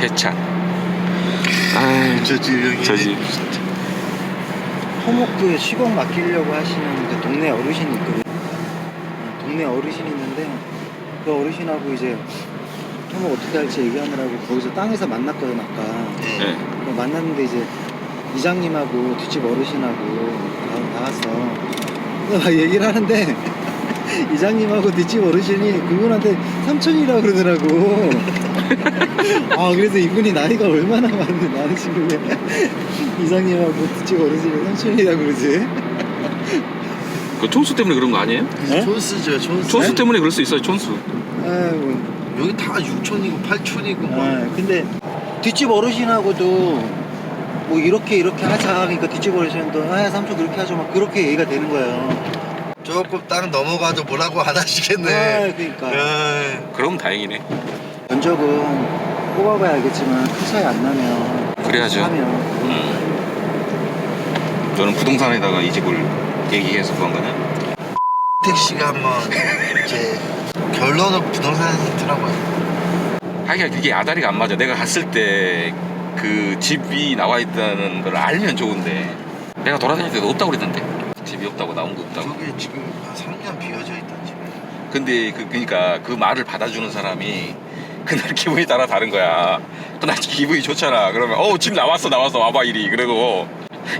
회차. 아, 저 집 저집. 토목구에 시공 맡기려고 하시는 그 동네 어르신이 있거든요. 동네 어르신이 있는데 그 어르신하고 이제 토목 어떻게 할지 얘기하느라고 거기서 땅에서 만났거든 아까. 네. 만났는데 이제 이장님하고 뒷집 어르신하고 나왔어. 근데 막 얘기를 하는데 이장님하고 뒷집 어르신이 그분한테 삼촌이라고 그러더라고. 아 그래서 이분이 나이가 얼마나 많으시길래 이장님하고 뒷집 어르신이 삼촌이라고 그러지? 그 촌수 때문에 그런 거 아니에요? 네? 촌수죠 촌수. 촌수 때문에 그럴 수 있어요. 촌수. 아이고. 여기 다 6촌이고 8촌이고 뭐. 근데 뒷집 어르신하고도 뭐 이렇게 하자 그러니까 뒷집 어르신도 아 삼촌 그렇게 하죠 막 그렇게 얘기가 되는 거예요. 조금 땅 넘어가도 뭐라고 안 하시겠네. 그러니까 그럼 다행이네. 면적은 뽑아봐야 알겠지만 큰 차이 안 나면 그래야죠. 하면 저는 부동산에다가 이 집을 얘기해서 그런 거냐? 택시가 한번 이제 결론은 부동산에서 있더라고요. 하기가 그게 아다리가 안 맞아. 내가 갔을 때 그 집이 나와 있다는 걸 알면 좋은데 내가 돌아다닐 때도 없다고 그랬던데. 집이 없다고 나온 거 없다고. 저게 지금 한 3년 비어져 있던 집이에요. 근데 그러니까 그 말을 받아주는 사람이 그날 기분이 따라 다른 거야. 그날 기분이 좋잖아. 그러면 집 나왔어 와봐 이리. 그리고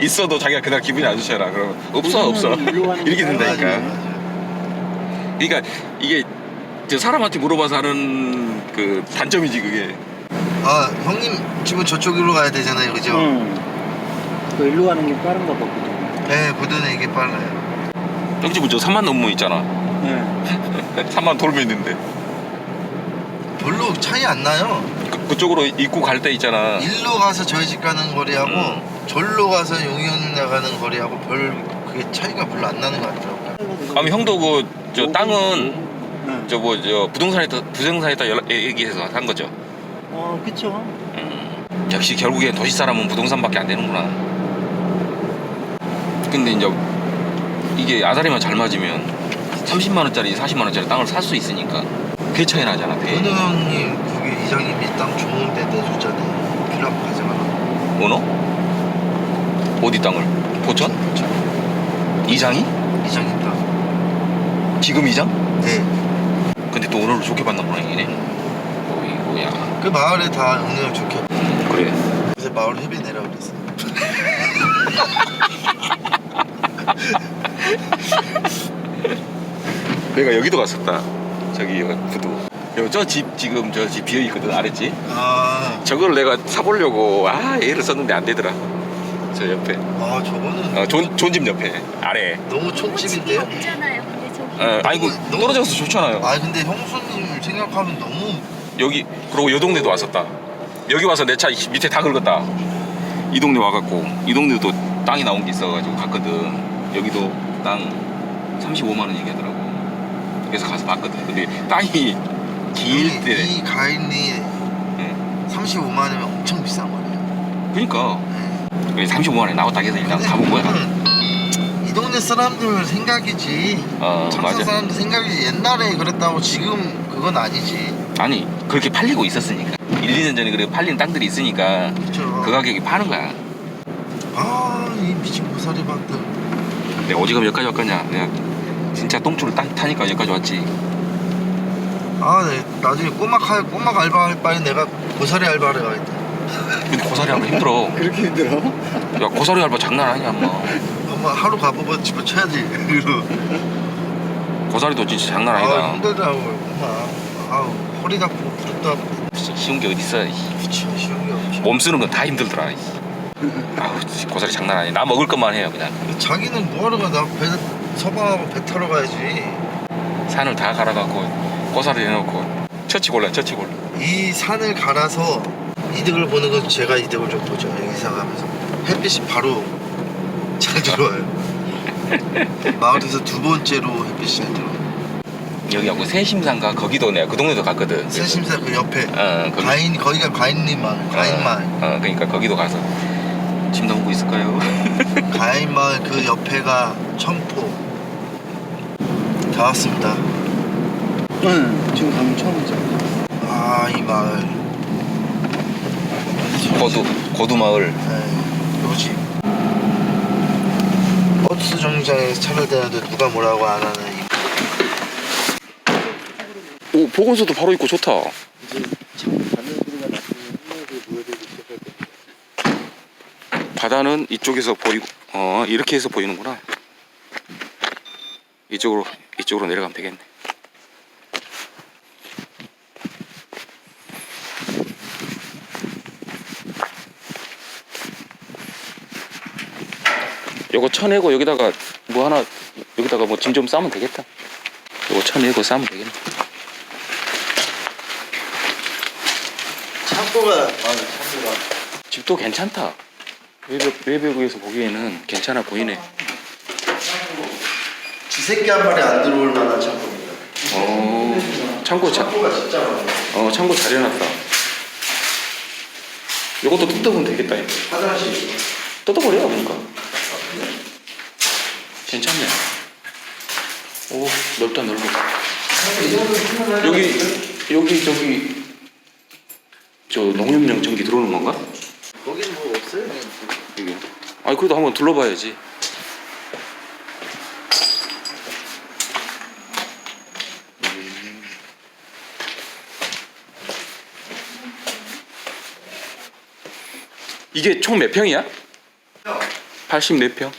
있어도 자기가 그날 기분이 안 좋잖아. 그러면 없어 이렇게 된다니까. 그러니까 이게 저 사람한테 물어봐서 하는 그 단점이지 그게. 아 형님 집은 저쪽으로 가야 되잖아요, 그죠? 그 일로 가는 게 빠른가 보거든. 네, 보드는 이게 빨라요. 여기 집은 저 3만 넘으면 있잖아. 네. 3만 돌면 있는데 별로 차이 안 나요. 그쪽으로 입구 갈 때 있잖아. 일로 가서 저희 집 가는 거리하고 절로 가서 용인 나가는 거리하고 별 그게 차이가 별로 안 나는 것 같더라고요. 아니 형도 그 저 땅은 네. 저 부동산에다 얘기해서 한 거죠. 그쵸. 역시 결국엔 도시 사람은 부동산밖에 안 되는구나. 근데 이제 이게 아다리만 잘 맞으면 30만 원짜리 40만 원짜리 땅을 살 수 있으니까 배 차이 나잖아. 배. 은우 형님 그게 이장님이 땅 좋은 데 내줬잖아요. 필요하면 가져가라. 어느? 어디 땅을? 포천? 이장이? 이장님 땅. 지금 이장? 네. 근데 또 오늘을 좋게 봤나 보네 얘네. 어이구야. 그 마을에 다 은우 형 좋게. 그래. 그래서 마을 회비 내라 그랬어. 내가 여기도 갔었다. 저기 부두. 저 집 지금 저 집 비어 있거든 아랫집. 아, 저걸 내가 사보려고 애를 썼는데 안 되더라. 저 옆에. 저거는 존집 옆에 아래. 너무 촌집인데요? 없잖아요. 근데 저기 아이고 너무- 떨어져서 좋잖아요. 아 근데 형수님 생각하면 너무 여기 그리고 요 동네도 왔었다. 여기 와서 내 차 밑에 다 긁었다. 이 동네 와갖고 이 동네도 땅이 나온 게 있어가지고 갔거든. 여기도 땅 35만 원 얘기하더라고. 그래서 가서 봤거든. 근데 땅이 길 때. 이 가인이 35만 원이면 엄청 비싼 거네요. 그러니까 네. 35만 원에 나왔다 해서 일단 근데 가본 거야. 그거는 이 동네 사람들 생각이지. 맞아. 창사 사람들 생각이지. 옛날에 그랬다고 지금 그건 아니지. 아니 그렇게 팔리고 있었으니까 1, 2년 전에 그렇게 팔린 땅들이 있으니까 그렇죠. 그 가격에 파는 거야. 이 미친 고사리 밭들. 내가 어지간히 여기까지 왔거냐. 내가 진짜 똥줄을 타니까 여기까지 왔지. 네. 나중에 꼬막 알바할 바에 내가 고사리 알바를 가야겠다. 근데 고사리 알바 힘들어. 그렇게 힘들어? 야 고사리 알바 장난 아니야 엄마. 한번 하루 가보고 집어쳐야지. 고사리도 진짜 장난 아니다. 힘들더라고요. 허리도 아프고 무릎도 아프고. 쉬운 게 어딨어. 그치, 쉬운 게 없지. 몸 쓰는 건 다 힘들더라. 아우 고사리 장난 아니야. 나 먹을 것만 해요 그냥. 자기는 뭐하러 가? 나 서방하고 배 타러 가야지. 산을 다 갈아갖고 고사리 해놓고 처치골라. 이 산을 갈아서 이득을 보는 건 제가 이득을 좀 보죠. 여기서 가면서 햇빛이 바로 잘 들어와요. 마을에서 두 번째로 햇빛이 잘 들어와요. 여기하고 새심산가 거기도 내가 그 동네도 갔거든. 새심사 그 옆에 거기. 거기가 과인님 마을. 과인마을. 그러니까 거기도 가서 짐 넘고 있을까요? 과인마을 그 옆에가 청포. 다 왔습니다. 지금 가면 처음이죠. 이 마을 거두 마을. 네, 요집. 버스 정류장에서 차를 대는데 누가 뭐라고 안 하는 이 오, 보건소도 바로 있고 좋다. 이제 참 받는 소리가 났으면 흥미를 보여드리기 시작할 때. 바다는 이쪽에서 보이고, 이렇게 해서 보이는구나. 이쪽으로 내려가면 되겠네. 요거 쳐내고 여기다가 뭐 하나, 여기다가 뭐 짐 좀 싸면 되겠다. 요거 쳐내고 싸면 되겠네. 창고가 집도 괜찮다. 외벽에서 보기에는 괜찮아 보이네. 쥐새끼 한 마리 안 들어올 만한 창고입니다. 창고가 진짜 많아요. 창고 잘 해놨다. 요것도 뜯어보면 되겠다. 이거. 화장실. 뜯어버려, 그러니까. 괜찮네. 오, 넓다, 넓어. 여기, 저 농협용 전기 들어오는 건가? 거긴 뭐 없어요. 이게. 아니, 그래도 한번 둘러봐야지. 이게 총 몇 평이야? 84평.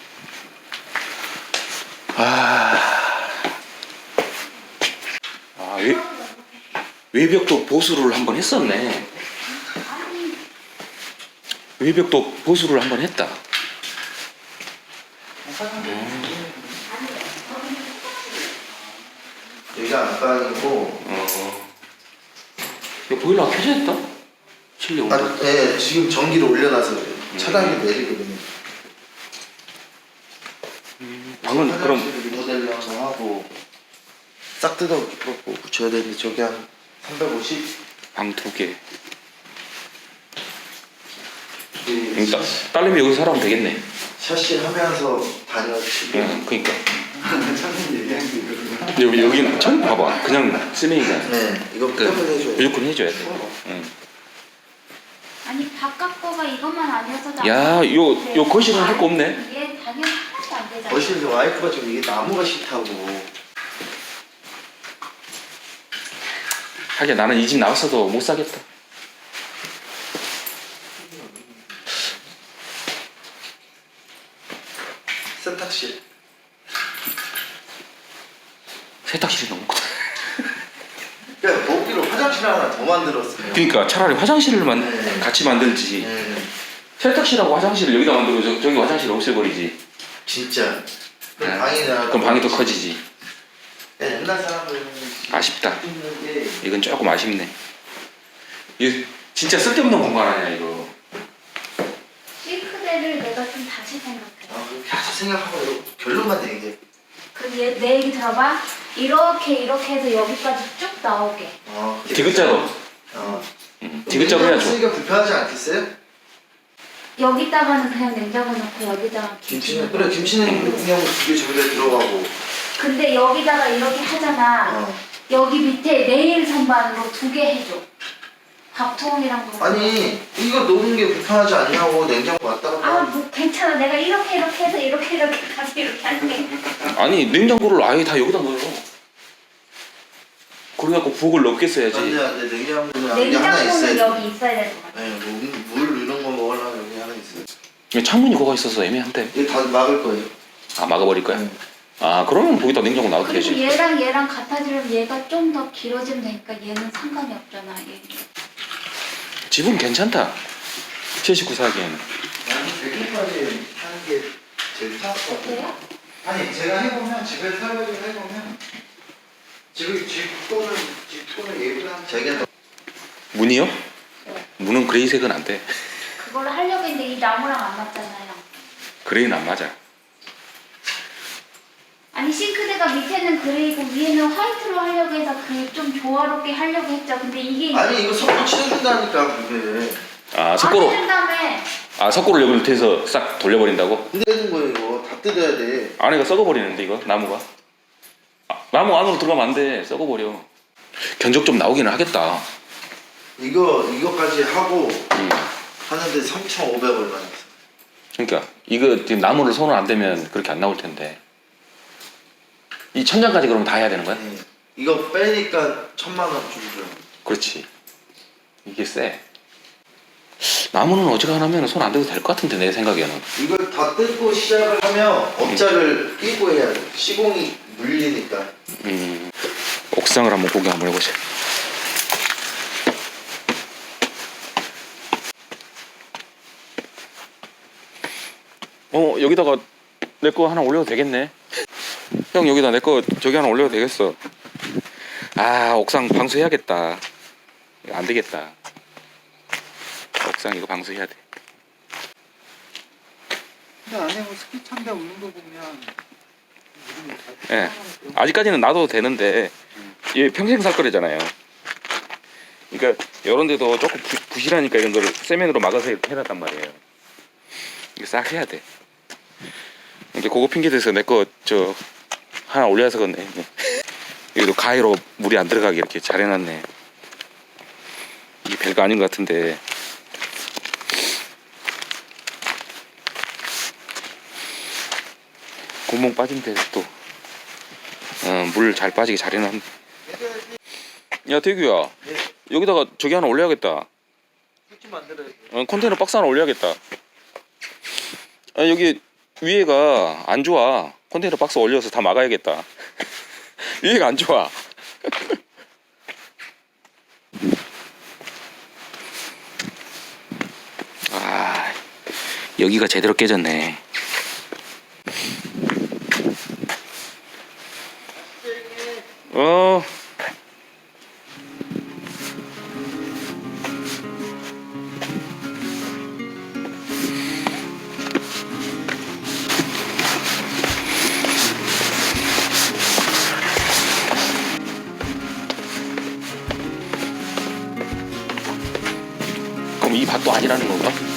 외벽도 보수를 한번 했었네. 외벽도 보수를 한번 했다. 여기가 안방이고. 이거 보일러가 켜져 있다? 실내 온도. 네, 지금 전기를 올려놔서 그래요. 차단기 내리거든요. 방은 그럼 리모델링 한번 하고 싹 뜯어 붙여야 되는데 저기 한 350? 방 2개. 딸내미 여기서 살아면 되겠네. 샤시 하면서 다녀치고. 그니까. 참는 얘기한 게 있거든요. 여기는 처음 봐봐. 그냥 쓰레기가. 네, 이거 무조건 해줘요. 무조건 해줘야 돼. 응. 아니 바깥 거가 이것만 아니어서 야, 요 거실은 할 거 없네. 얘 당연히 하나도 안 되잖아. 거실에서 와이프가 좀 이게 나무가 싫다고. 하긴 나는 이 집 나왔어도 못 사겠다. 세탁실. 세탁실이 너무 크다. 그러니까 거기로 화장실 하나 더 만들었어요. 그러니까 차라리 화장실만 네. 같이 만들지. 네, 세탁실하고 화장실을 여기다 만들고 저기 화장실 없애버리지. 진짜. 네. 방이나. 그럼 방이 더 커지지. 옛날 사람들은 아쉽다. 있는 게 이건 조금 아쉽네. 이거 진짜 쓸데없는 공간 아니야 이거. 싱크대를 내가 좀 다시 생각해. 그렇게 다시 생각하고 결론만 내게. 내 얘기 들어봐. 이렇게 해서 여기까지 쭉 나오게. 디귿자로. 디귿자로 해야죠. 쓰기가 불편하지 않겠어요? 여기다가는 그냥 냉장고 넣고 여기다가 김치는 그래 김치는 그냥 두개 저기다 들어가고. 근데 여기다가 이렇게 하잖아. 여기 밑에 네일 선반으로 2개 해줘. 밥통이랑 뭐. 아니 이거 놓는 게 불편하지 않냐고 냉장고 왔다 갔다. 뭐 괜찮아. 내가 이렇게 해서 이렇게 가서 이렇게 할게. 아니 냉장고를 아예 다 여기다 넣어요. 그래갖고 부엌을 넓게 써야지. 안돼 냉장고는 여기 하나 냉장고는 있어야 돼. 여기 있어야 될 것 같아. 네, 물 이런 거 먹으려면 여기 하나 있어요. 창문이 거가 있어서 애매한데. 이거 다 막을 거예요. 아, 막아버릴 거야? 그러면 거기다 냉장고 놔도 그리고 되지. 얘랑 같아지려면 얘가 좀 더 길어지면 되니까 얘는 상관이 없잖아. 얘. 집은 괜찮다. 79 사기에는. 나는 100개까지 하는 게 제일 편할 것 같아요. 어때요? 아니 제가 해보면 집에 설거지를 해보면 집 또는 예쁘다. 자기가 더 문이요? 문은 그레이색은 안 돼. 그걸로 하려고 했는데 이 나무랑 안 맞잖아요. 그레이는 안 맞아. 아니 싱크대가 밑에는 그레이고 위에는 화이트로 하려고 해서 그 좀 조화롭게 하려고 했죠. 근데 이게 아니 이거 석고 칠해준다니까 그게. 아, 석고로. 한 다음에 아, 석고를 여기로 대서 싹 돌려버린다고? 근데 해준 거예요 이거 다 뜯어야 돼. 안에가 썩어버리는데 이거 나무가. 나무 안으로 들어가면 안 돼. 썩어버려. 견적 좀 나오기는 하겠다. 이거까지 하고 하는데 3,500 얼마 냈어. 그러니까 이거 지금 나무를 손을 안 대면 그렇게 안 나올 텐데. 이 천장까지 그러면 다 해야 되는 거야? 네. 이거 빼니까 1,000만 원 주고요. 그렇지. 이게 세. 나무는 어지간하면 손 안 대도 될 것 같은데 내 생각에는. 이걸 다 뜯고 시작을 하면 업자를 끼고 해야 돼. 시공이 물리니까. 옥상을 한번 구경 한번 해보자. 여기다가 내 거 하나 올려도 되겠네. 형 여기다 내 거 저기 하나 올려도 되겠어. 아 옥상 방수해야겠다. 이거 안 되겠다. 옥상 이거 방수해야 돼. 근데 안에 뭐 스키 참배 없는 거 보면 예. 아직까지는 놔둬도 되는데 얘 평생 살 거래잖아요. 그러니까 이런 데도 조금 부실하니까 이런 거를 세면으로 막아서 이렇게 해놨단 말이에요. 이거 싹 해야 돼. 이게 그거 핑계 대서 내 거 저 하나 올려서 그렇네. 여기도 가위로 물이 안 들어가게 이렇게 잘 해놨네. 이게 별거 아닌 것 같은데. 구멍 빠진 데서 또 물 잘 빠지게 잘 해놨네. 야 대규야, 네. 여기다가 저기 하나 올려야겠다. 흙좀 만들어야 돼. 컨테이너 박스 하나 올려야겠다. 여기 위에가 안 좋아. 컨테이너 박스 올려서 다 막아야겠다. 위에가 안 좋아. 아, 여기가 제대로 깨졌네. 어. 그럼 이 밭도 아니라는 건가?